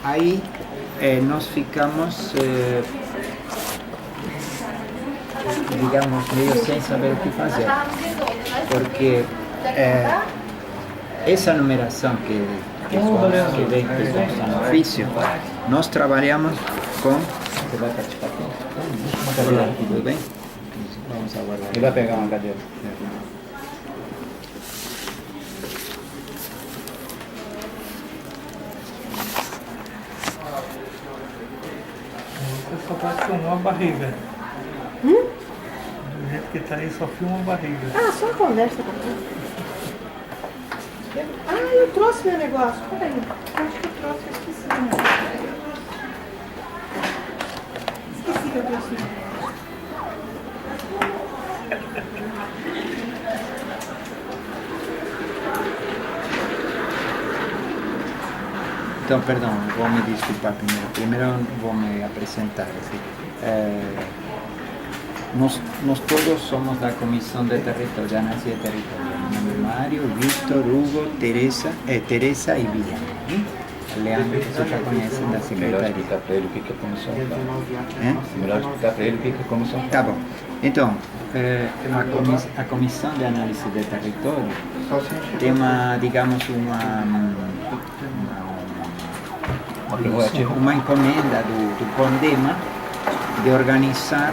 aí nós ficamos, digamos, meio sem saber o que fazer, porque essa numeração que vem com o ofício, nós trabalhamos com... Você vai participar aqui? Tudo bem? Vamos aguardar. Ele vai pegar uma cadeira. Você só pode filmar a barriga. Do jeito que tá aí, só filma a barriga. Ah, só conversa com ele. Ah, eu trouxe meu negócio. Peraí. Acho que eu trouxe, eu esqueci. Esqueci que eu trouxe. Então, perdão, vou me desculpar primeiro. Primeiro vou me apresentar. Nós todos somos da Comissão de Território, de Análise de Território. Meu nome é Mário, Victor, Hugo, Teresa e Viviane. Leandro, que vocês já conhecem da Secretaria. Melhor explicar para ele o que é a comissão. Melhor explicar para ele o que é a comissão. Tá bom. Então, a Comissão de Análise de Território tem uma encomenda do CONDEMA de organizar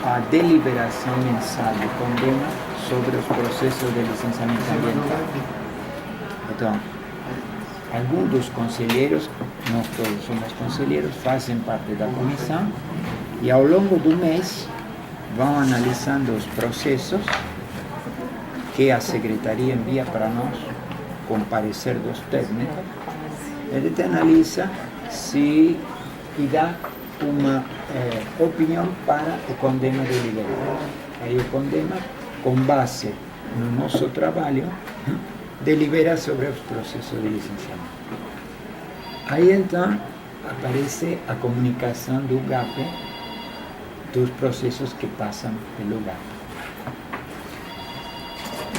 a deliberação mensal do CONDEMA sobre os processos de licenciamento ambiental. Então, alguns dos conselheiros, nós todos somos conselheiros, fazem parte da comissão e ao longo do mês vão analisando os processos que a Secretaria envia para nós, com parecer dos técnicos. Ele te analisa e dá uma opinião para o CONDEMA deliberar. Aí o CONDEMA, com base no nosso trabalho, delibera sobre os processos de licenciamento. Aí então aparece a comunicação do GAP dos processos que passam pelo GAP.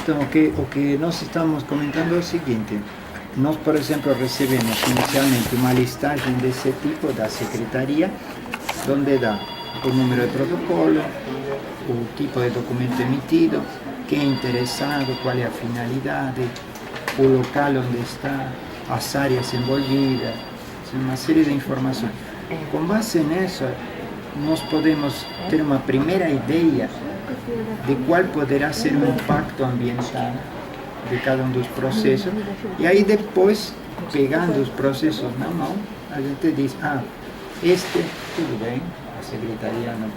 Então o que nós estamos comentando é o seguinte: nós, por exemplo, recebemos inicialmente uma listagem desse tipo da Secretaria, onde dá o número de protocolo, o tipo de documento emitido, quem é interessado, qual é a finalidade, o local onde está, as áreas envolvidas, uma série de informações. Com base nisso, nós podemos ter uma primeira ideia de qual poderá ser o impacto ambiental de cada um dos processos, e aí depois, pegando os processos na mão, a gente diz, tudo bem, a Secretaria não.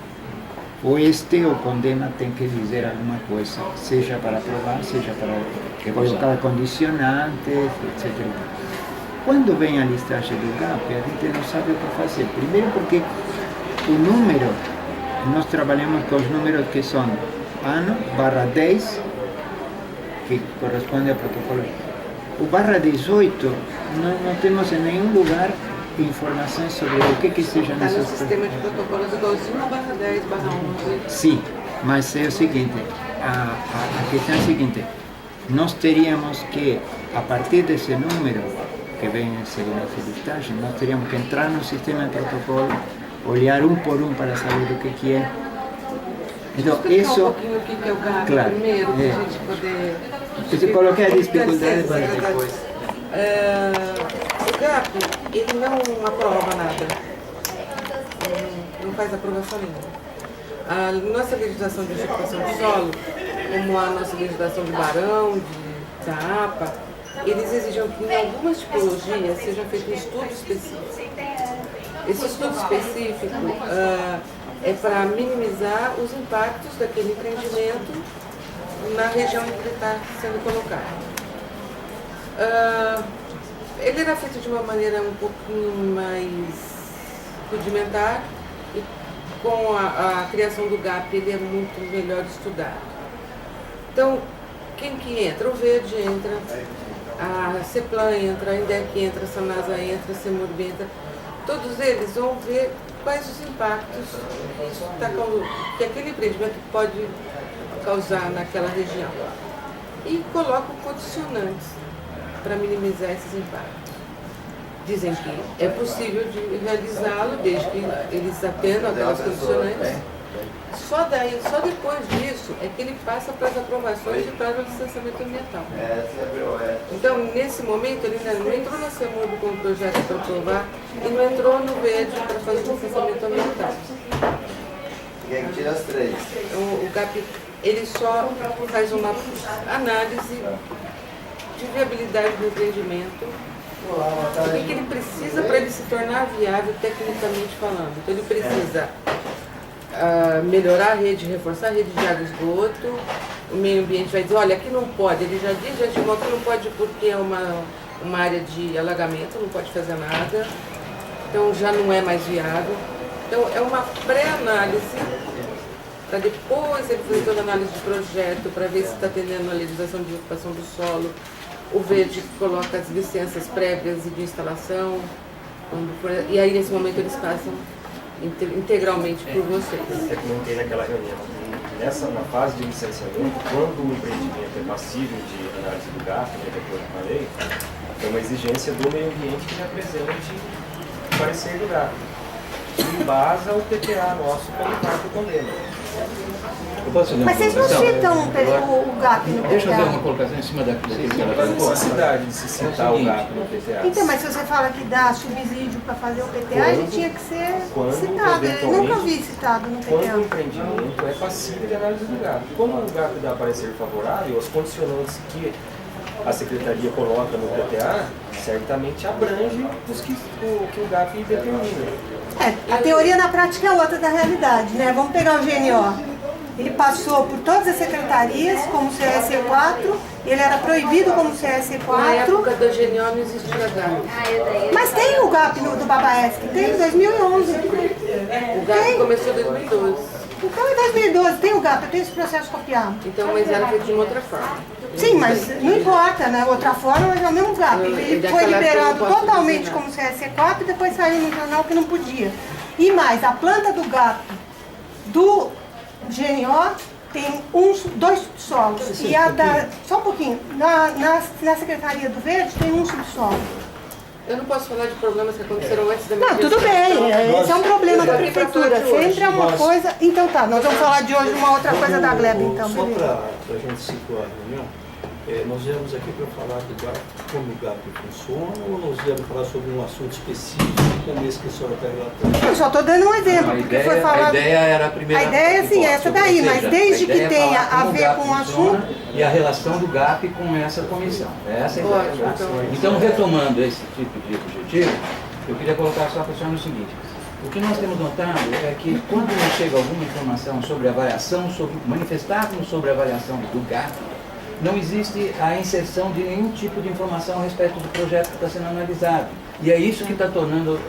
Ou o CONDEMA tem que dizer alguma coisa, seja para aprovar, seja para colocar condicionantes, etc. Quando vem a listagem do GAP, a gente não sabe o que fazer. Primeiro porque o número, nós trabalhamos com os números que são ano, /10, que corresponde ao protocolo. O /18, não temos em nenhum lugar informações sobre o que seja necessário. Está no sistema de protocolos igualzinho ao /10, /11. Sim, mas é o seguinte, a questão é a seguinte: nós teríamos que, a partir desse número, que vem em segurança de listagem, nós teríamos que entrar no sistema de protocolo, olhar um por um para saber o que é. Então, isso... um pouquinho o que é o GAP, claro, primeiro, para a gente poder... Eu coloquei a dificuldade para depois. O GAP, ele não aprova nada, não faz aprovação nenhuma. A nossa legislação de ocupação de solo, como a nossa legislação de barão, da APA, eles exigem que em algumas tipologias seja feito um estudo específico. Esse estudo específico é para minimizar os impactos daquele empreendimento na região em que ele está sendo colocado. Ele era feito de uma maneira um pouquinho mais rudimentar e com a criação do GAP ele é muito melhor estudado. Então, quem que entra? O Verde entra, a CEPLAN entra, a INDEC entra, a SANASA entra, a CEMURB entra. Todos eles vão ver quais os impactos que aquele empreendimento pode causar naquela região. E colocam condicionantes para minimizar esses impactos. dizem que é possível de realizá-lo desde que eles atendam aquelas condicionantes. Só depois disso é que ele passa para as aprovações e para o licenciamento ambiental. Então, nesse momento, ele ainda não entrou na CEMURB com o projeto para aprovar e não entrou no verde para fazer o licenciamento ambiental. Quem tira as três? O GAP, ele só faz uma análise de viabilidade do empreendimento, o que ele precisa para ele se tornar viável tecnicamente falando. Então, ele precisa melhorar a rede, reforçar a rede de água e esgoto. O meio ambiente vai dizer, olha, aqui não pode, ele já diz, aqui não pode porque é uma área de alagamento, não pode fazer nada, então já não é mais viável. Então é uma pré-análise, para depois ele fazer toda a análise de projeto, para ver se está atendendo a legislação de ocupação do solo. O verde coloca as licenças prévias e de instalação, e aí nesse momento eles passam integralmente por vocês. É que não tem naquela reunião. Na fase de licenciamento, quando o empreendimento é passível de análise do GAP, que eu falei, é uma exigência do meio ambiente que apresente o parecer do GAP. Que embasa o PPA nosso como parte do convênio. Eu posso fazer uma Mas vocês não citam o GAP no PPA? Deixa eu fazer uma colocação em cima daquilo que ela A falou. necessidade de se citar o GAP no PPA. Então, mas se você fala que dá subsídio para fazer o PTA, ele tinha que ser quando, citado. Eu nunca eventualmente, vi citado no Quando o PTA. empreendimento é passível de análise do GAP. Como o GAP dá parecer favorável, as condicionantes que a Secretaria coloca no PPA certamente abrange os que o GAP determina. A teoria na prática é outra da realidade, né? Vamos pegar o GNO. Ele passou por todas as secretarias como CSE4, ele era proibido como Na CSE4. época da GNO não existia GAP. Mas tem o GAP do Babaesc, tem em 2011. O GAP começou em 2012. Então em 2012 tem o GAP, eu tenho esse processo copiado. Então, mas era feito de uma outra forma. Sim, mas não importa, né? Outra forma, mas é o mesmo GAP. Ele foi liberado totalmente como CSE4 e depois saiu no jornal que não podia. E mais, a planta do GAP do GNO tem dois subsolos. E a da. Só um pouquinho. Na Secretaria do Verde tem um subsolo. Eu não posso falar de problemas que aconteceram antes da minha Não, tudo bem. Esse é um problema da prefeitura. Sempre é uma coisa. Então tá, nós vamos falar de hoje uma outra coisa da Gleb, então. Só Beleza. para a gente situar a reunião, nós viemos aqui para falar do GAP, como o GAP funciona, ou nós viemos falar sobre um assunto específico, como esse que a senhora está relatando? Eu só estou dando um exemplo, A porque foi falado. a ideia era a primeira. A ideia é sim, essa daí, mas desde que tenha a ver com o assunto. E a relação do GAP com essa comissão. Essa é a ideia. Ótimo, Então, retomando esse tipo de objetivo, eu queria colocar só para a senhora no seguinte. O que nós temos notado é que quando nos chega alguma informação sobre avaliação, manifestarmos sobre a avaliação do GAP, não existe a inserção de nenhum tipo de informação a respeito do projeto que está sendo analisado. E é isso que está tornando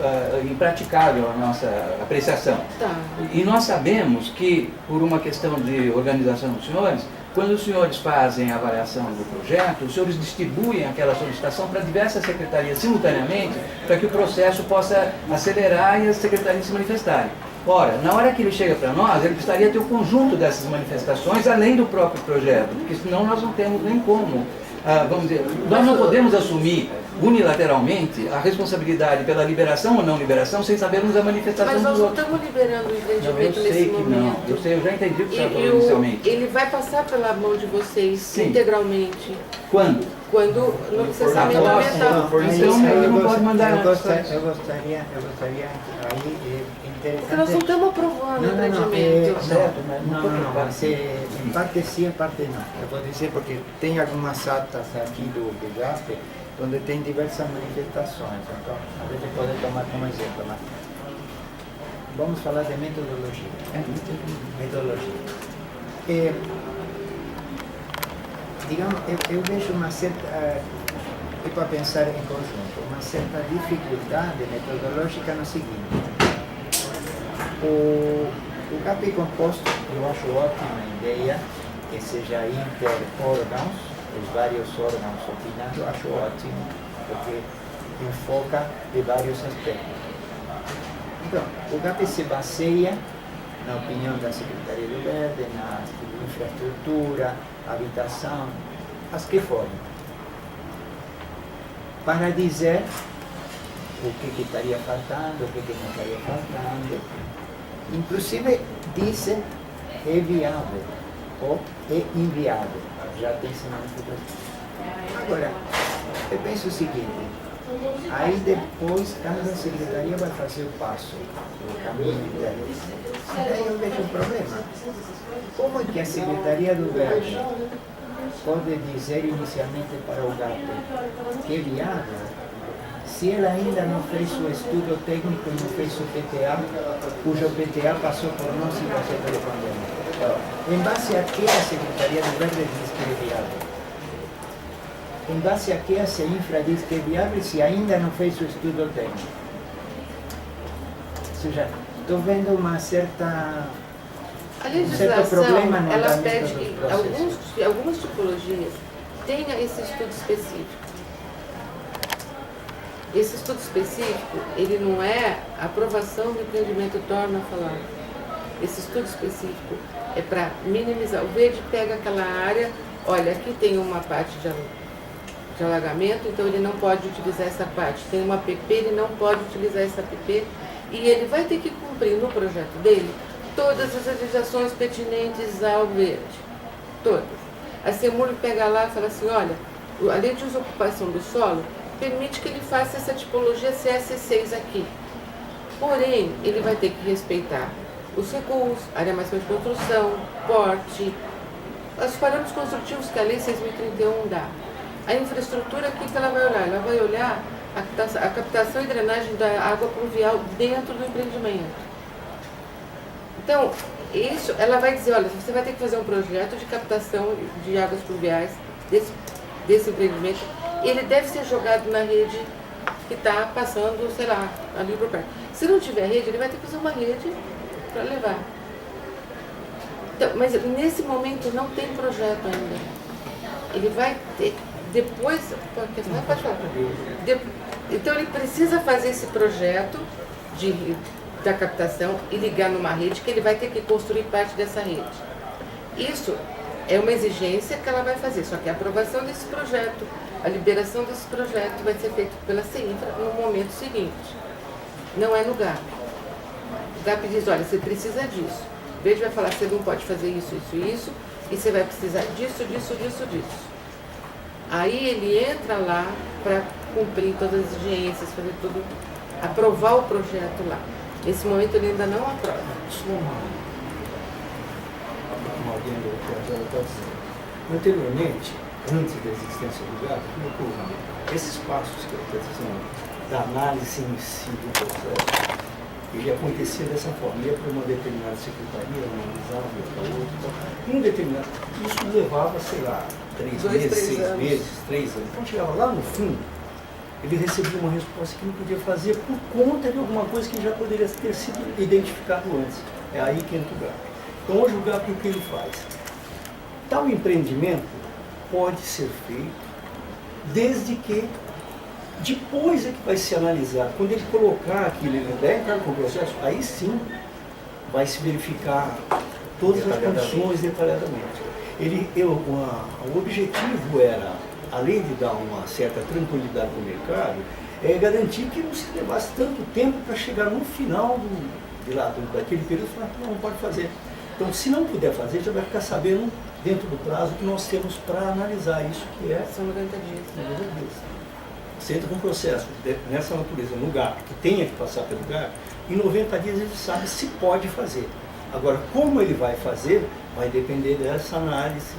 impraticável a nossa apreciação. Tá. E nós sabemos que, por uma questão de organização dos senhores, quando os senhores fazem a avaliação do projeto, os senhores distribuem aquela solicitação para diversas secretarias simultaneamente, para que o processo possa acelerar e as secretarias se manifestarem. Ora, na hora que ele chega para nós, ele precisaria ter o conjunto dessas manifestações, além do próprio projeto, porque senão nós não temos nem como, vamos dizer, nós não podemos assumir unilateralmente a responsabilidade pela liberação ou não liberação sem sabermos a manifestação Mas nós dos não outros. estamos liberando o Não, eu empreendimento sei nesse que momento. não, eu sei, eu já entendi o que você E falou inicialmente. ele vai passar pela mão de vocês Sim. integralmente Quando? quando no licenciamento Agora, ambiental. Então, ele não pode mandar eu antes. gostaria aí, é interessante. Porque nós não estamos aprovando o Não, empreendimento. certo, mas não estou não, preocupado. mas em parte sim, em parte não. Eu vou dizer porque tem algumas atas aqui do GAP onde tem diversas manifestações, então a gente pode tomar como exemplo. Mas vamos falar de metodologia. Metodologia. Digamos, eu vejo uma certa, e para pensar em conjunto, uma certa dificuldade metodológica no seguinte. O GAP composto, eu acho ótima a ideia que seja inter-órgãos, os vários órgãos opinando, eu acho ótimo, porque enfoca de vários aspectos. Então, o GAP se baseia na opinião da Secretaria do Verde, na infraestrutura, habitação, as que forem, para dizer o que estaria faltando, o que não estaria faltando. Inclusive dizem é viável ou é inviável. Já tem essa manifestação. Agora, eu penso o seguinte, aí depois cada secretaria vai fazer o passo, o caminho dela. Aí eu vejo um problema. Como é que a Secretaria do GAP pode dizer inicialmente para o GAP que é viável, se ela ainda não fez o estudo técnico e não fez o PTA, cujo PTA passou por nós e passou pelo pandemia? Em base a que a Secretaria do GAP diz que é viável? Em base a que a CEINFRA diz que é viável se ainda não fez o estudo técnico? Ou seja, estou vendo uma certa... A legislação, problema no ela andamento pede do que processo. algumas tipologias tenha esse estudo específico. Esse estudo específico, ele não é a aprovação do empreendimento torna a falar. Esse estudo específico é para minimizar. O verde pega aquela área, olha, aqui tem uma parte de alagamento, então ele não pode utilizar essa parte. Tem uma APP, ele não pode utilizar essa APP e ele vai ter que cumprir no projeto dele todas as legislações pertinentes ao verde. Todas. A CEMUR pega lá e fala assim, olha, a lei de uso-ocupação do solo permite que ele faça essa tipologia CS6 aqui. Porém, ele vai ter que respeitar os recuos, área máxima de construção, porte, os parâmetros construtivos que a lei 6.031 dá. A infraestrutura, o que ela vai olhar? Ela vai olhar a captação e drenagem da água pluvial dentro do empreendimento. Então, isso, ela vai dizer, olha, você vai ter que fazer um projeto de captação de águas pluviais desse empreendimento. Ele deve ser jogado na rede que está passando, sei lá, ali por perto. Se não tiver rede, ele vai ter que fazer uma rede para levar. Então, mas nesse momento não tem projeto ainda. Ele vai ter, depois, pode falar. Então ele precisa fazer esse projeto da captação e ligar numa rede que ele vai ter que construir parte dessa rede. Isso é uma exigência que ela vai fazer, só que a aprovação desse projeto, a liberação desse projeto vai ser feita pela CEINFRA no momento seguinte. Não é no GAP. O GAP diz, olha, você precisa disso. O verde vai falar, você não pode fazer isso, isso e isso, e você vai precisar disso, disso, disso, disso. Aí ele entra lá para cumprir todas as exigências, fazer tudo, aprovar o projeto lá. Nesse momento ele ainda não aprova. Anteriormente, antes da existência do GAP, esses passos que eu estou dizendo, da análise em si do processo, ele acontecia dessa forma, ia para uma determinada secretaria, analisava, ia para outra, um determinado, isso levava, sei lá, 3 meses, 6 meses, 3 anos. Então chegava lá no fim, ele recebia uma resposta que não podia fazer por conta de alguma coisa que já poderia ter sido identificado antes. É aí que entra o GAP. Então hoje o GAP, o que ele faz? Tal empreendimento pode ser feito desde que depois é que vai se analisar. Quando ele colocar aquilo, ele der entrar com o processo, aí sim vai se verificar todas as condições detalhadamente. O objetivo era, além de dar uma certa tranquilidade para o mercado, é garantir que não se levasse tanto tempo para chegar no final daquele período e falar, não pode fazer. Então, se não puder fazer, já vai ficar sabendo dentro do prazo que nós temos para analisar isso, que é... São 90 dias. 90 dias. Você entra com um processo nessa natureza, no GAP, que tenha que passar pelo GAP, em 90 dias ele sabe se pode fazer. Agora, como ele vai fazer, vai depender dessa análise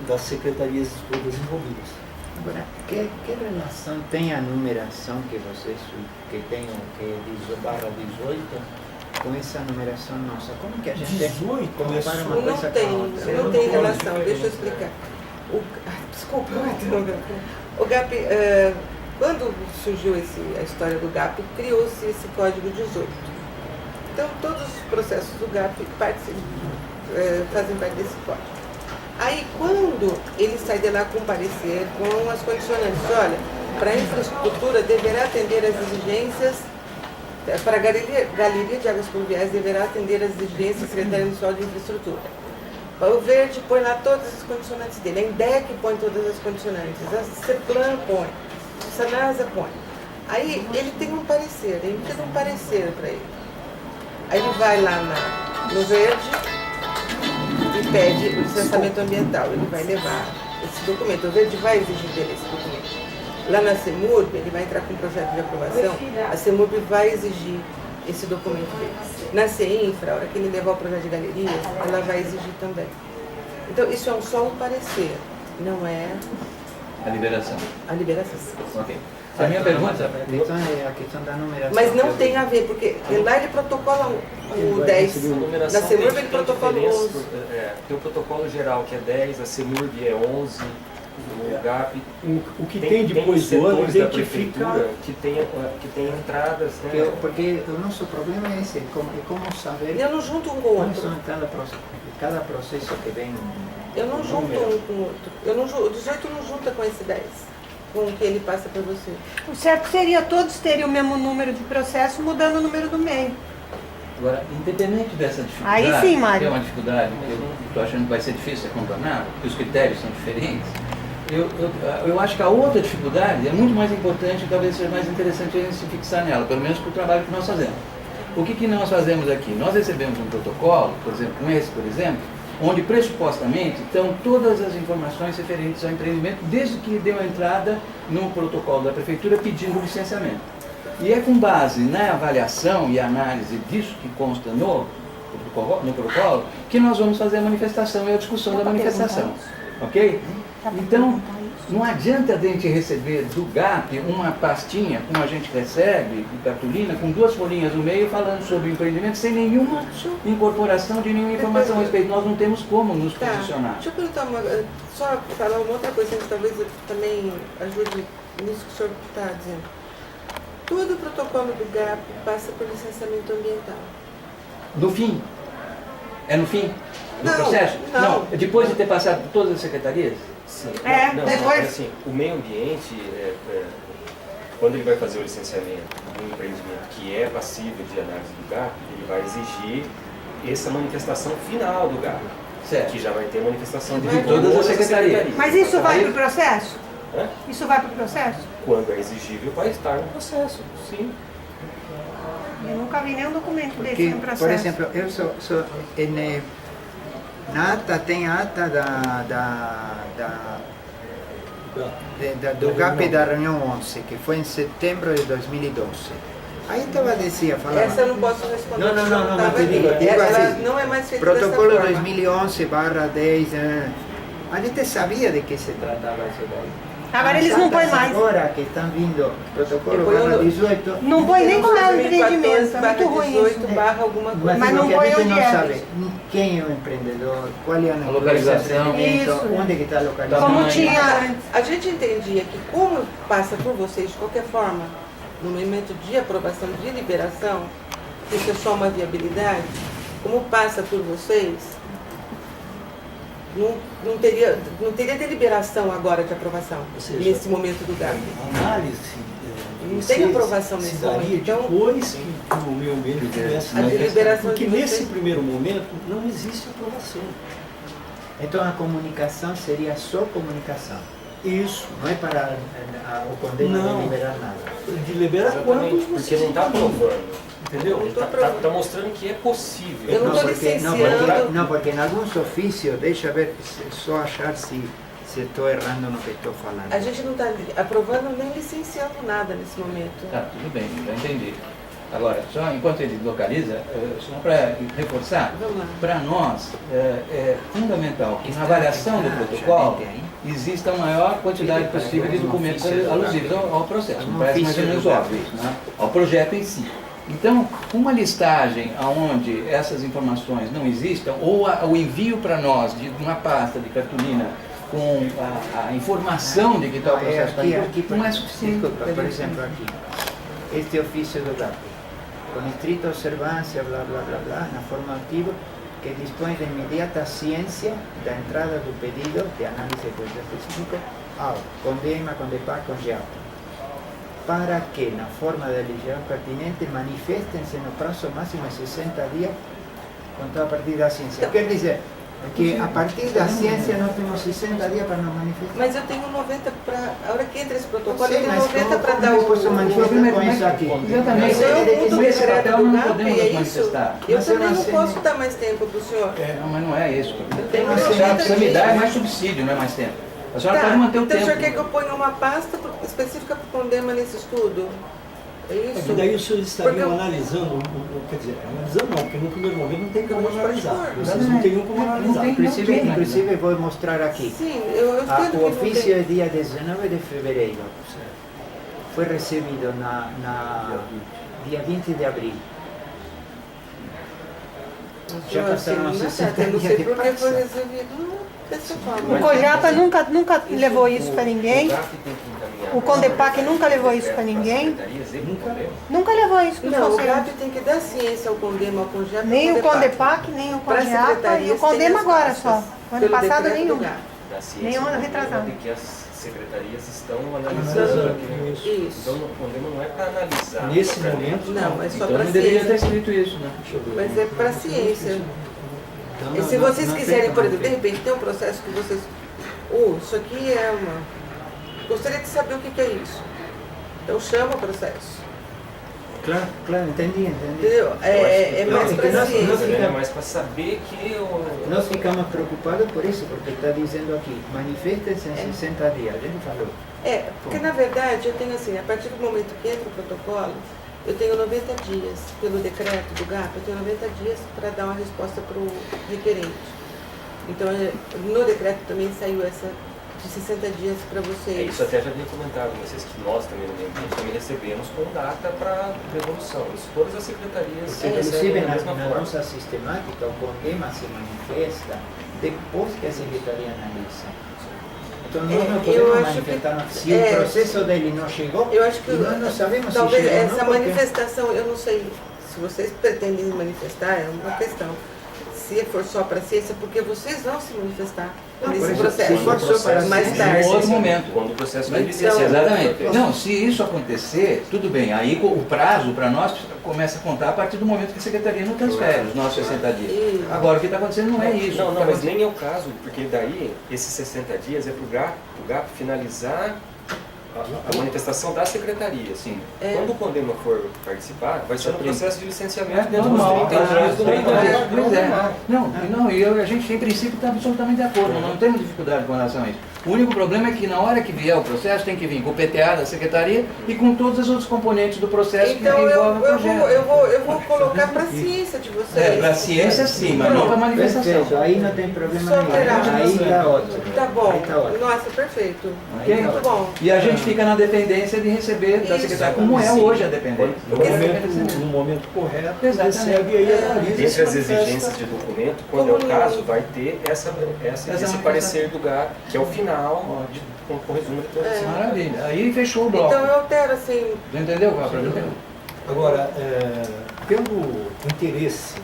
das secretarias todas envolvidas. Agora, que relação tem a numeração que vocês que tem, que diz /18, com essa numeração nossa? Como que a gente 18 começou? compara uma coisa com a outra? Não tem relação, deixa eu explicar. Desculpa, o GAP, quando surgiu a história do GAP, criou-se esse código 18. Então, todos os processos do GAP fazem parte desse código. Aí, quando ele sai de lá com parecer, com as condicionantes, olha, para a infraestrutura deverá atender às exigências, para a galeria de águas pluviais deverá atender às exigências da Secretaria Municipal de Infraestrutura. O verde põe lá todas as condicionantes dele, a INDEC põe todas as condicionantes, a CEPLAN põe, a SANASA põe. Aí ele tem um parecer, ele emite um parecer para ele. Aí ele vai lá no verde e pede o licenciamento ambiental. Ele vai levar esse documento. O verde vai exigir dele esse documento. Lá na CEMURB, ele vai entrar com um projeto de aprovação, a CEMURB vai exigir esse documento dele. Na CEINFRA, a hora que ele levar o projeto de galeria, ela vai exigir também. Então, isso é só um parecer, não é A liberação. a liberação. Ok. A minha pergunta... Então é a questão da numeração. Mas não tem a ver, porque lá ele protocola o 10, na CEMURB ele protocola o 11. Tem o protocolo geral que é 10, a CEMURB é 11, o GAP. O que tem depois do ano setores da identifica... prefeitura que tem entradas, né? Porque o nosso problema é esse, é como saber Eu não junto um com o quais outro. são cada processo que vem. Eu não junto um com o outro. O 18 não junta com esse 10, com o que ele passa para você. O certo seria todos terem o mesmo número de processo, mudando o número do meio. Agora, independente dessa dificuldade, Aí sim, Mário. que é uma dificuldade que eu estou achando que vai ser difícil de contornar, porque os critérios são diferentes, eu acho que a outra dificuldade é muito mais importante e talvez seja mais interessante a gente se fixar nela, pelo menos para o trabalho que nós fazemos. O que nós fazemos aqui? Nós recebemos um protocolo, por exemplo, com esse, por exemplo, onde pressupostamente estão todas as informações referentes ao empreendimento, desde que deu a entrada no protocolo da prefeitura pedindo licenciamento. E é com base na avaliação e análise disso que consta no protocolo que nós vamos fazer a manifestação e a discussão da manifestação. Ok? Então, não adianta a gente receber do GAP uma pastinha, como a gente recebe, de cartolina, com 2 folhinhas no meio falando sobre o empreendimento, sem nenhuma incorporação de nenhuma informação a respeito. Nós não temos como nos posicionar. Deixa eu perguntar só falar uma outra coisa, que talvez também ajude nisso que o senhor está dizendo. Todo o protocolo do GAP passa por licenciamento ambiental. No fim? É no fim do Não, processo? não. Depois de ter passado por todas as secretarias? Sim. Depois... Assim, o meio ambiente, quando ele vai fazer o licenciamento de um empreendimento que é passível de análise do GAP, ele vai exigir essa manifestação final do GAP. Certo. Que já vai ter manifestação de todas as secretarias. Mas isso vai para o processo? Hã? Isso vai para o processo? Quando é exigível, vai estar no processo, sim. Eu nunca vi nenhum documento desse Porque, no processo. por exemplo, eu sou na ata tem a ata do GAP da reunião 11, que foi em setembro de 2012. Aí estava falando... Essa eu não posso responder. Não, estava mas ali. digo Ela assim, não é mais feita protocolo dessa forma. 2011/10, a gente sabia de que se tratava isso daí. Agora eles não põem mais. Agora que estão vindo protocolo Eu ponho no- 18... Não põe nem como é o empreendimento, é muito ruim isso. 18 barra alguma coisa. Mas não porque põe a gente onde não é. sabe quem é o empreendedor, qual é a localização. empreendimento, Isso. onde que está localizado. Como Tamanho. tinha antes. A gente entendia que como passa por vocês de qualquer forma, no momento de aprovação de liberação, isso é só uma viabilidade, como passa por vocês, não teria deliberação agora de aprovação, Ou seja, nesse momento do GAP. A análise Não tem aprovação nesse se daria momento, então- depois que o meio ambiente começa A deliberação porque de nesse vocês- primeiro momento não existe aprovação. Então a comunicação seria só comunicação. Isso. Não é para o condeno Não. de liberar nada. De liberar quando Exatamente, porque você não está aprovando. Entendeu? Ele está mostrando que é possível. Eu não estou porque, licenciando. não, porque em alguns ofícios, deixa eu ver, só achar se estou errando no que estou falando. A gente não está aprovando nem licenciando nada nesse momento. Tá, tudo bem, já entendi. Agora, só enquanto ele localiza, só para reforçar, Vamos lá. para nós é fundamental que na avaliação do protocolo exista a maior quantidade possível de documentos alusivos ao processo. Me parece mais ou menos óbvio isso, né? Ao projeto em si. Então, uma listagem onde essas informações não existam, ou o envio para nós de uma pasta de cartolina com a informação de que tal processo está em curso, não é suficiente. Desculpa, por exemplo, aqui, este ofício do GAP, com estrita observância, blá, blá, blá, blá, na forma ativa, que dispõe de imediata ciência da entrada do pedido de análise de projeto específico ao CONDEMA, CONDEPAC, CONGEAP, para que, na forma da legislação pertinente, manifestem-se no prazo máximo de 60 dias, contado a partir da ciência. Quer dizer, Porque a partir da ciência nós temos 60 dias para nos manifestar. Mas eu tenho 90 para. A hora que entra esse protocolo, Sim, eu tenho mas 90 para como dar eu posso o. manifestar com isso aqui? Exatamente. Mas eu mudo o Esse decreto papel do não GAP podemos e é isso. manifestar. Eu Mas eu também não não sei. posso dar mais tempo para o senhor. Não, mas não é isso. tenho A 90 senhora precisa me dias. dar é mais subsídio, não é mais tempo. A senhora pode manter o então tempo. o senhor quer que eu ponha uma pasta específica para o Condema nesse estudo? É isso? E daí os senhores estariam Porque eu- analisando, quer dizer, analisando não, porque no primeiro momento não tem como Pode analisar. pôr. Vocês não teriam como analisar. Inclusive vou mostrar aqui. Sim, eu entendo que O não ofício é tem. dia 19 de fevereiro. Foi recebido dia 20 de abril. Já passaram Assim, 60 eu não dias sei de porque foi passa. resolvido dessa forma. O COJAPA nunca levou isso para ninguém. O CONDEPAC nunca levou isso para ninguém. Nunca levou isso para Não, o você. GAP tem que dar ciência ao Condema, ao CONJAP. Nem o CONDEPAC, nem o COJAPA e o CONDEMA agora só. O ano passado nenhum. Da ciência Nem um ano do retrasado. Condema, de que as secretarias estão analisando aquilo. Isso. Então o Condema não é para analisar. Nesse propriamente. momento, Não, é só Então para não deveria ter ciência. escrito isso, né? Mas é para ciência. Então, E se não- vocês não quiserem, tem por como exemplo, de repente tem um processo que vocês. Isso aqui é uma. Gostaria de saber o que é isso. Então chama o processo. Claro, claro, entendi. Entendeu? É Não, mais é que para nós- ciência. É mais para saber que o. Nós ficamos preocupados por isso, porque está dizendo aqui, manifestem-se em 60 dias. A gente falou. Porque na verdade eu tenho assim, a partir do momento que entra o protocolo, eu tenho 90 dias, pelo decreto do GAP, eu tenho 90 dias para dar uma resposta para o requerente. Então, no decreto também saiu essa de 60 dias para vocês. Isso até já havia comentado com vocês que nós também no meio ambiente também recebemos com data para devolução. Isso todas as secretarias Inclusive, recebem da na mesma forma. nossa sistemática, o Condema se manifesta depois que a Secretaria analisa. Então, nós não Eu podemos acho manifestar. que- Se o processo dele não chegou, Eu acho que e nós não sabemos talvez se chegou essa ou não, porque- manifestação, eu não sei se vocês pretendem manifestar, é uma questão. Se for só para ciência, porque vocês vão se manifestar nesse por isso, processo. se for só para mais ciência, tarde. Em outro momento. Quando o processo Mas, de licenciamento. exatamente. Não, se isso acontecer, tudo bem. Aí o prazo para nós começa a contar a partir do momento que a Secretaria não transfere os nossos 60 dias. Agora, o que está acontecendo não é isso. Não, mas nem é o caso, porque daí esses 60 dias é para o GAP finalizar a manifestação da Secretaria. Sim. Quando o Condema for participar, vai ser no processo de licenciamento É dentro normal, dos 30 dias do regulamento. Pois é. Não, a gente em princípio está absolutamente de acordo, não temos dificuldade com relação a isso. O único problema é que na hora que vier o processo tem que vir com o PTA da Secretaria e com todos os outros componentes do processo Então que envolvem o projeto. eu vou colocar para a ciência de vocês. Para a ciência sim, mas não para a manifestação. Perfeito, aí não tem problema Só nenhum. terá. Aí está ótimo. Tá bom. Aí tá ótimo. Nossa, perfeito. Ok? Muito bom. E a gente fica na dependência de receber da Isso. Secretaria, como é hoje a dependência. no momento correto, Exatamente. recebe e aí analisa. Entre se as manifesta. exigências de documento, quando é o caso, vai ter esse parecer do GAP, que é o final, com resumo de todas as Maravilha. Aí fechou o bloco. Então eu altero assim. Já entendeu, Capra? Agora, tendo interesse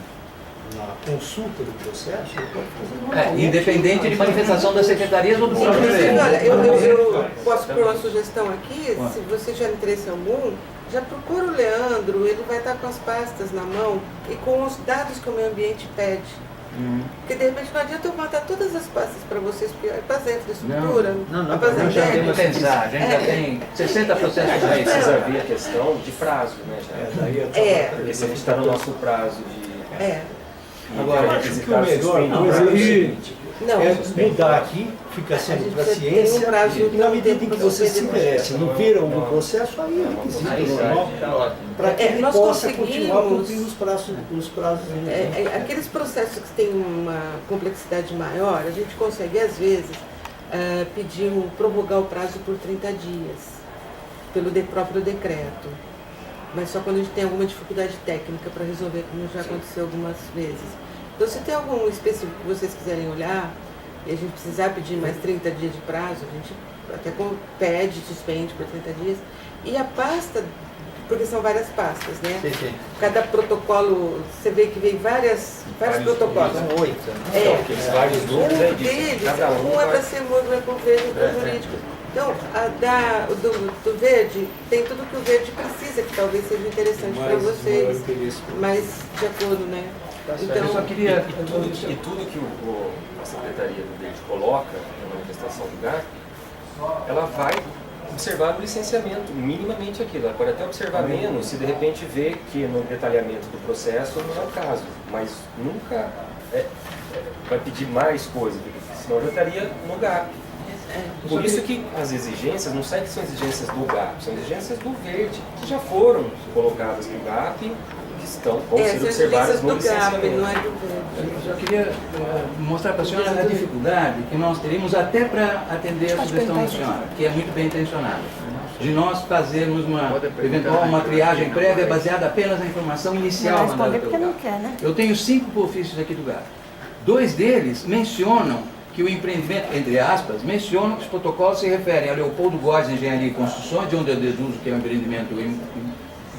na consulta do processo, ele pode fazer normalmente. Independente de manifestação das secretarias ou do próprio Inclusive, governo. olha, eu posso pôr uma sugestão aqui, se você já interessa algum, já procura o Leandro, ele vai estar com as pastas na mão e com os dados que o meio ambiente pede. Porque de repente não adianta eu mandar todas as pastas para vocês, porque é para dentro da estrutura, Não, é para nós já dentro. temos Pensar, a gente já tem 60 processos Aí aí. precisa ver a questão de prazo, né? Já. Daí Porque se a gente está no nosso prazo de. Agora, eu acho que o melhor coisa é o seguinte, mudar aqui, fica sendo para a ciência, e na medida em que você se interessa em ver algum processo, aí é requisito normal, para que ele nós possa conseguimos- continuar cumprindo os prazos. Aqueles processos que têm uma complexidade maior, a gente consegue, às vezes, pedir prorrogar o prazo por 30 dias, pelo próprio decreto. Mas só quando a gente tem alguma dificuldade técnica para resolver, como já aconteceu algumas vezes. Então, se tem algum específico que vocês quiserem olhar, e a gente precisar pedir mais 30 dias de prazo, a gente até pede, suspende por 30 dias. E a pasta, porque são várias pastas, né? Sim. Cada protocolo, você vê que vem vários protocolos. São 8. Então, aqueles vários números Um é disso. deles, Cada um é vai- para ser mútuo, é para o verde, é para o jurídico. Então, do verde, tem tudo que o verde precisa, que talvez seja interessante para vocês, mas de acordo, né? Eu só queria... E tudo que a Secretaria do Verde coloca na manifestação do GAP, ela vai observar no licenciamento, minimamente aquilo. Ela pode até observar menos se de repente vê que no detalhamento do processo não é o caso, mas nunca vai pedir mais coisa, senão já estaria no GAP. Por isso que as exigências, não sei que são exigências do GAP, são exigências do Verde, que já foram colocadas no GAP, que vão ser observadas no licenciamento. Não é do Verde. Eu só queria mostrar para a senhora a dificuldade que nós teríamos até para atender a sugestão da senhora, que é muito bem intencionada, de nós fazermos uma triagem prévia baseada apenas na informação inicial mandada pelo GAP. Eu tenho 5 ofícios aqui do GAP. 2 deles mencionam que o empreendimento, entre aspas, mencionam que os protocolos se referem a Leopoldo Góes Engenharia e Construções, de onde eu deduzo que é um empreendimento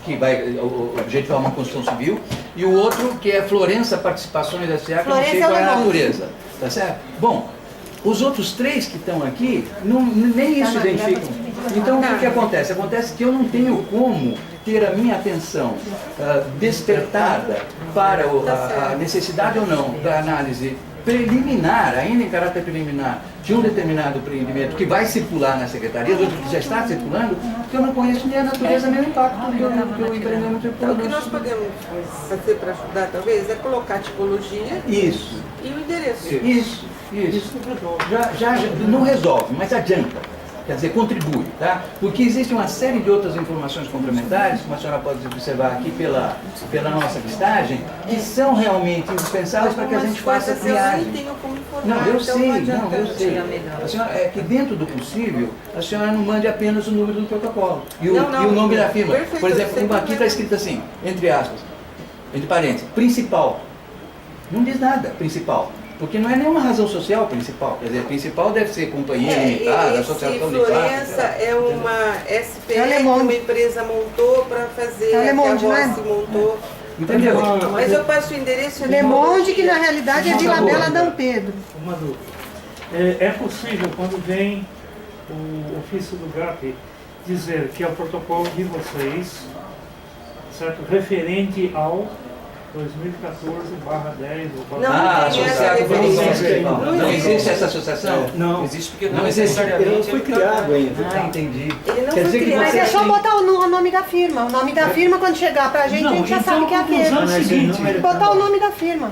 que vai objetivar uma construção civil, e o outro que é Florença Participações S.A., que eu não sei qual é a natureza. Tá certo? Bom, os outros 3 que estão aqui, nem isso identificam. Então, o que acontece? Acontece que eu não tenho como ter a minha atenção despertada para a necessidade ou não da análise preliminar, ainda em caráter preliminar, de um determinado empreendimento que vai circular na Secretaria, do outro que já está circulando, porque eu não conheço nem a natureza nem o impacto que o empreendimento Então, o que nós podemos fazer para ajudar, talvez, é colocar a tipologia Isso. e o endereço. Isso. Já não resolve, mas adianta. Quer dizer, contribui, tá? Porque existe uma série de outras informações complementares, como a senhora pode observar aqui pela nossa listagem, que são realmente indispensáveis para que a gente faça a triagem. Não, eu sei. A senhora, é que dentro do possível, a senhora não mande apenas o número do protocolo e o nome da firma. Perfeito, por exemplo, aqui está escrito assim, entre aspas, entre parênteses, principal. Não diz nada, principal. Porque não é nenhuma razão social principal. Quer dizer, principal deve ser companhia limitada, associação de classe. Florença é uma SPE que uma empresa montou para fazer, Le Monde, que a Rossi montou. Entendeu? Mas eu passo o endereço... Le Monde, que na realidade é Vila Bela Dom Pedro. Uma dúvida. É possível, quando vem o ofício do GAP, dizer que é o protocolo de vocês, certo? Referente ao 2014/10 ou Não existe essa associação? Não existe porque não existe. Ele não foi criado ainda. Entendi. Ele não Quer foi dizer que criado. Mas é só botar o nome da firma. O nome da firma, quando chegar pra gente, a gente já sabe que é aquele. Botar o nome da firma.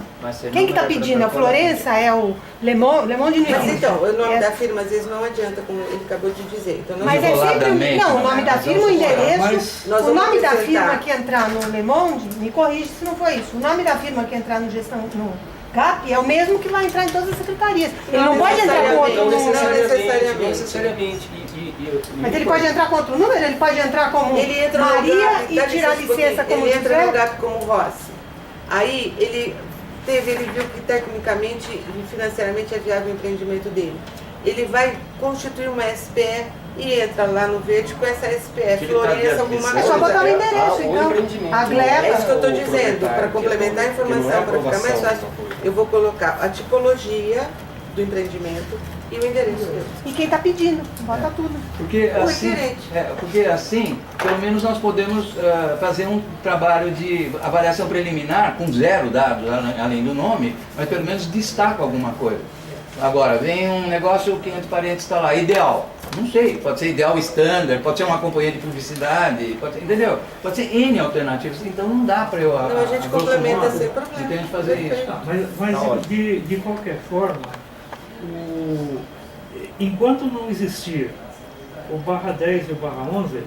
Quem que tá pedindo? É o Florença? É o Le Monde não Mas existe. então, o nome da firma às vezes não adianta, como ele acabou de dizer. Então, Mas é sempre... Não, o nome da firma, o endereço... nós O vamos nome da apresentar. firma que entrar no Le Monde, me corrige se não for isso. O nome da firma que entrar no gestão... no GAP é o mesmo que vai entrar em todas as secretarias. Ele não pode entrar com outro Não número. necessariamente. Mas ele pode entrar com outro número? Ele pode entrar como Ele entra Maria no GAP, e dá tirar licença um licença como pouquinho. Ele entra no tiver? GAP como Rossi. Aí ele viu que tecnicamente e financeiramente é viável o empreendimento dele. Ele vai constituir uma SPE e entra lá no Verde com essa SPE, Florença, alguma É só botar o coisa. endereço, então. A É Gleba. isso que eu estou dizendo, para complementar a informação, para ficar mais fácil, eu vou colocar a tipologia do empreendimento e o endereço dele. E quem está pedindo, bota tudo. Porque O assim, referente. pelo menos nós podemos fazer um trabalho de avaliação preliminar com 0 dados, além do nome, mas pelo menos destaca alguma coisa. Agora, vem um negócio que entre parênteses está lá, ideal. Não sei, pode ser ideal standard, pode ser uma companhia de publicidade, pode ser, entendeu? Pode ser N alternativas, então não dá para eu... Não, a gente complementa sem problema. Entende fazer isso. Mas de qualquer forma, enquanto não existir o /10 e o /11,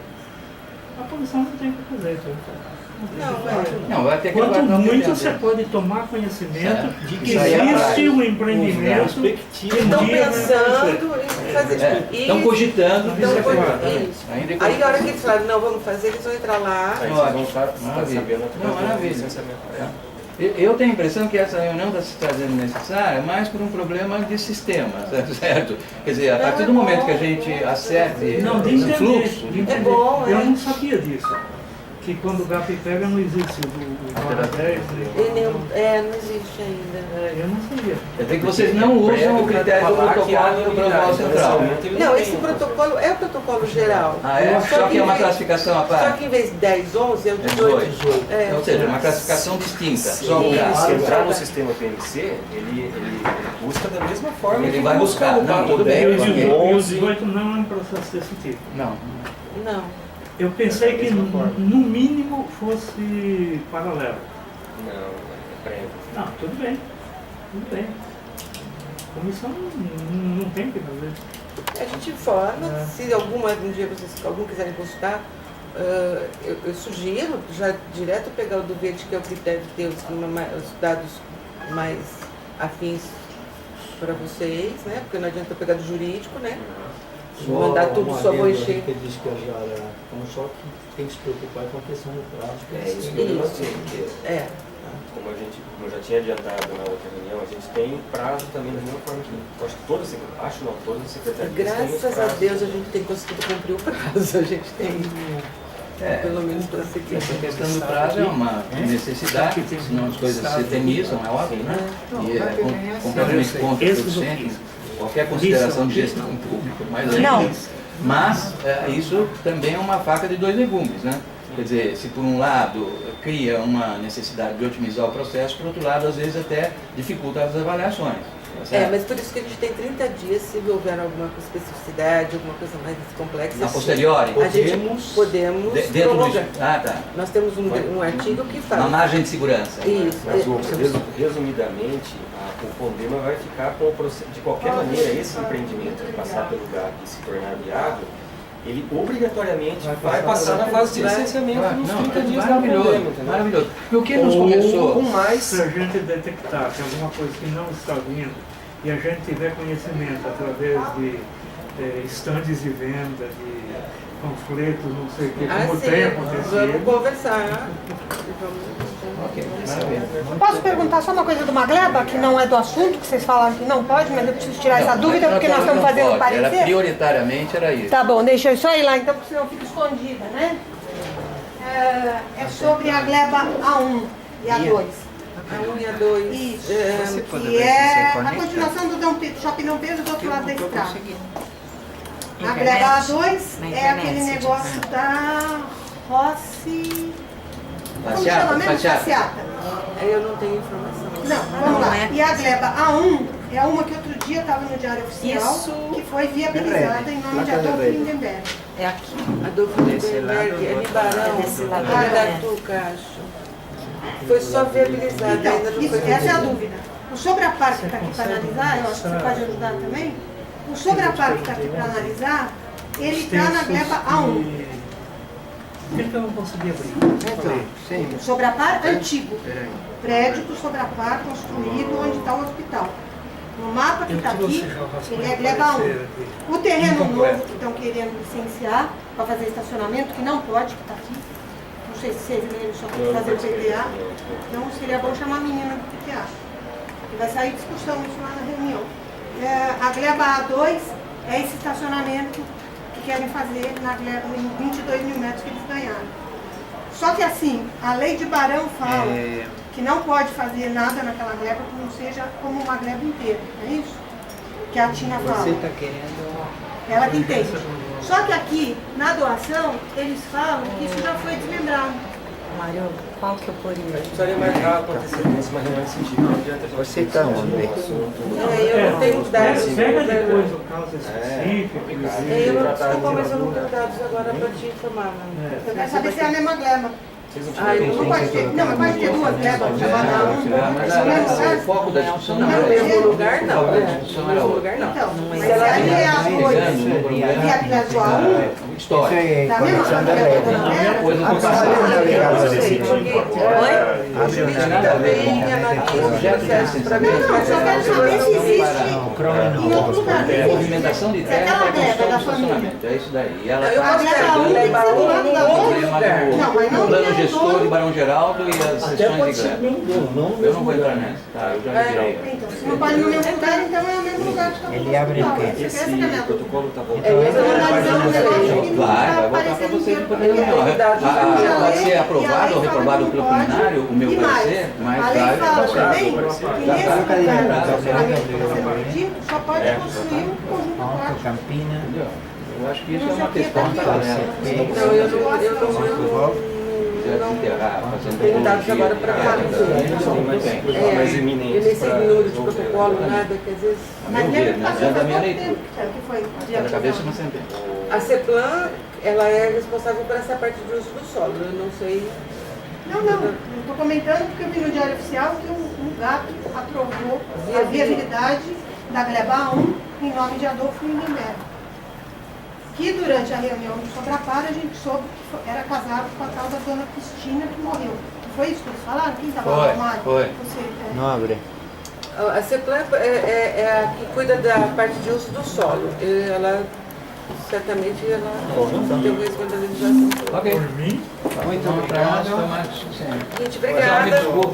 a posição não tem o que fazer. Não, vai ter que Quanto guardar o muito tempo. você pode tomar conhecimento de que Isso aí é existe um empreendimento que um Estão dia vai acontecer. pensando em fazer Estão cogitando de Então, ser feito. isso. Ainda Aí a hora que eles falaram, não, vamos fazer, eles vão entrar lá. Aí vocês vão estar Maravilha. sabendo Não, maravilha. Eu tenho a impressão que essa reunião está se trazendo necessária mais por um problema de sistema, certo? Quer dizer, a partir do momento que a gente acerte Não, de o entender, fluxo... de entender. É bom, Eu é. não sabia disso. que quando o GAP pega não existe o barra 10. Não existe ainda. Eu não sabia. Quer dizer que vocês não usam o critério do protocolo do protocolo central. Não, esse protocolo é o protocolo geral. Ah, é? Só que é uma classificação à Só parte. que em vez de 10, 11 é o 18. Ou seja, uma classificação distinta. Só o Se GAP. entrar no sistema PMC, ele busca da mesma forma Ele que vai buscar. o Não, GAP. tudo bem. E o ok. 18 não é um processo desse tipo. Não. Não. Eu pensei que no mínimo fosse paralelo. Não, é prévio. Não, tudo bem. Tudo bem. A comissão não tem o que fazer. A gente informa, se um dia algum quiserem consultar, eu sugiro já direto pegar o do verde, que é o critério de ter os dados mais afins para vocês, né? Porque não adianta eu pegar do jurídico, né? Mandar tudo, só vou encher. Que diz que a Jara, só que tem que se preocupar com a questão do prazo. Isso que eu assim, É. como eu já tinha adiantado na outra reunião, a gente tem prazo também da mesma forma que eu acho que todas as secretarias têm os Graças a prazos. Deus a gente tem conseguido cumprir o prazo, a gente tem, pelo menos para seguir. Essa questão do prazo é uma necessidade, senão as coisas se eternizam, é óbvio, né? E é completamente contraproducente qualquer consideração de gestão pública, mas isso também é uma faca de dois legumes, né? Quer dizer, se por um lado cria uma necessidade de otimizar o processo, por outro lado, às vezes até dificulta as avaliações. Mas por isso que a gente tem 30 dias, se houver alguma especificidade, alguma coisa mais complexa. A posteriori? A gente podemos prolongar. Tá. Nós temos um artigo que fala. Uma margem de segurança. Isso. Mas, resumidamente, o Condema vai ficar com o processo. De qualquer maneira, esse empreendimento que passar pelo GAP e se tornar viável, ele obrigatoriamente vai passar na fase de licenciamento nos 30 dias da Condema. Maravilhoso. Porque o que nos começou com mais. Se a gente detectar que alguma coisa que não está vindo e a gente tiver conhecimento através de estandes de venda, de panfletos, não sei o que, como tem acontecido. Vamos conversar. Ok, maravilha. Posso perguntar só uma coisa do Magleba, que não é do assunto, que vocês falaram que não pode, mas eu preciso tirar essa dúvida, porque nós estamos fazendo parecer? Era prioritariamente era isso. Tá bom, deixa eu só ir lá então, porque senão eu fico escondida, né? É sobre a gleba A1 e A2. A1 e A2. Isso, que é a continuação do Shopping Dom Pedro do outro lado da estrada. A gleba A2 é aquele negócio da Rossi... Como chama mesmo? Passeata. Eu não tenho informação. Não, vamos lá. E a gleba A1 é uma que outro dia estava no Diário Oficial, que foi viabilizada em nome de Adolfo Lindenberg. É aqui. Adolfo Lindenberg, é Ribarão, Aratuca, acho. Foi só viabilizada, Então, ainda não foi essa é a dúvida. O Sobrapar que está aqui para analisar, eu acho que você pode ajudar também. O Sobrapar que está aqui para analisar, ele está na gleba A1. Por que eu não consegui abrir? O Sobrapar antigo. Prédio do Sobrapar construído onde está o hospital. No mapa que está aqui, ele é gleba 1. O terreno novo que estão querendo licenciar para fazer estacionamento, que não pode, que está aqui. Não sei se vocês leram, só tem que fazer o PTA. Então seria bom chamar a menina do PTA. E vai sair discussão isso lá na reunião. A gleba A2 é esse estacionamento que querem fazer na gleba, em 22 mil metros que eles ganharam. Só que assim, a lei de Barão fala que não pode fazer nada naquela gleba que não seja como uma gleba inteira, não é isso? Que a Tina fala. Você está querendo... Ela que entende. Só que aqui, na doação, eles falam que isso já foi desmembrado. Mário, qual que eu poria? A gente precisaria marcar com antecedência uma reunião nesse sentido. Não adianta a gente Você está onde? Eu não tenho dados. Pega depois o caso específico. Eu não, desculpa, mas eu não tenho dados agora para te informar. Eu quero saber se é a mesma gleba. Vocês não Ah, tiveram Não pode ter, não, mas pode ter duas glebas, chamada Mas o foco da discussão não No era mesmo esse. lugar, não. O foco da No discussão era mesmo outro. lugar, não. Então, mas Se se ela ali é a Analisando o coisa, problema. viabilizou a um, História. é da mesma conexão da gleba rede. da Coisa gleba, não passava. Oi? A jurídico nada a ver também com analisa o o objeto de processo. licenciamento. Não, eu só quero saber se existe em outro lugar. É movimentação de Se terra aquela para gleba construção da de família. estacionamento. É isso daí. E ela Eu está posso gleba um tem que ser do lado da outra. problema Não, mas não do plano tem um gestor dono. de Barão Geraldo e as Até sessões pode de ser greve. mesmo dono, não Eu não vou entrar nessa, tá? Eu já me virei. Então, se não pode no mesmo lugar, então é o mesmo lugar de cada Ele abre o quê? Esse protocolo está voltando. Essa é uma analisando um negócio que não Vai está voltar para aparecendo você inteiro depois pra da ninguém. reunião. Pode ser aprovado ou reprovado pelo pode. plenário, o meu E mais, parecer, mas a lei vai fala passar. também que nesse lugar do estacionamento que está sendo dito, só pode construir um conjunto Alto aquático. Campina, Entendeu? Eu acho que isso é uma questão paralela. Não, eu não Desenterrar, fazer tenho dados agora para falar. mais E iminentes nesse para número de protocolo, nada, que às vezes... A meu ver, né? Dentro da minha leitura. Que foi Está na cabeça uma sentença. A CEPLAN, ela é responsável por essa parte de uso do solo. Eu não sei... Não, estou comentando porque eu vi no Diário Oficial que um GAP aprovou a viabilidade da gleba 1 em nome de Adolfo Lindenberg. Que durante a reunião do Sobrapar a gente soube que era casado com a tal da dona Cristina que morreu. Não foi isso que eles falaram? Quem estava lá no armário? Foi. Você, não abre. A CEPLAN é a que cuida da parte de uso do solo. Ela, certamente, ela tem o conhecimento da legislação. Ok. Muito Então, para nós obrigado. foi mais suficiente. Gente, Mas, ó, me obrigada. desculpe.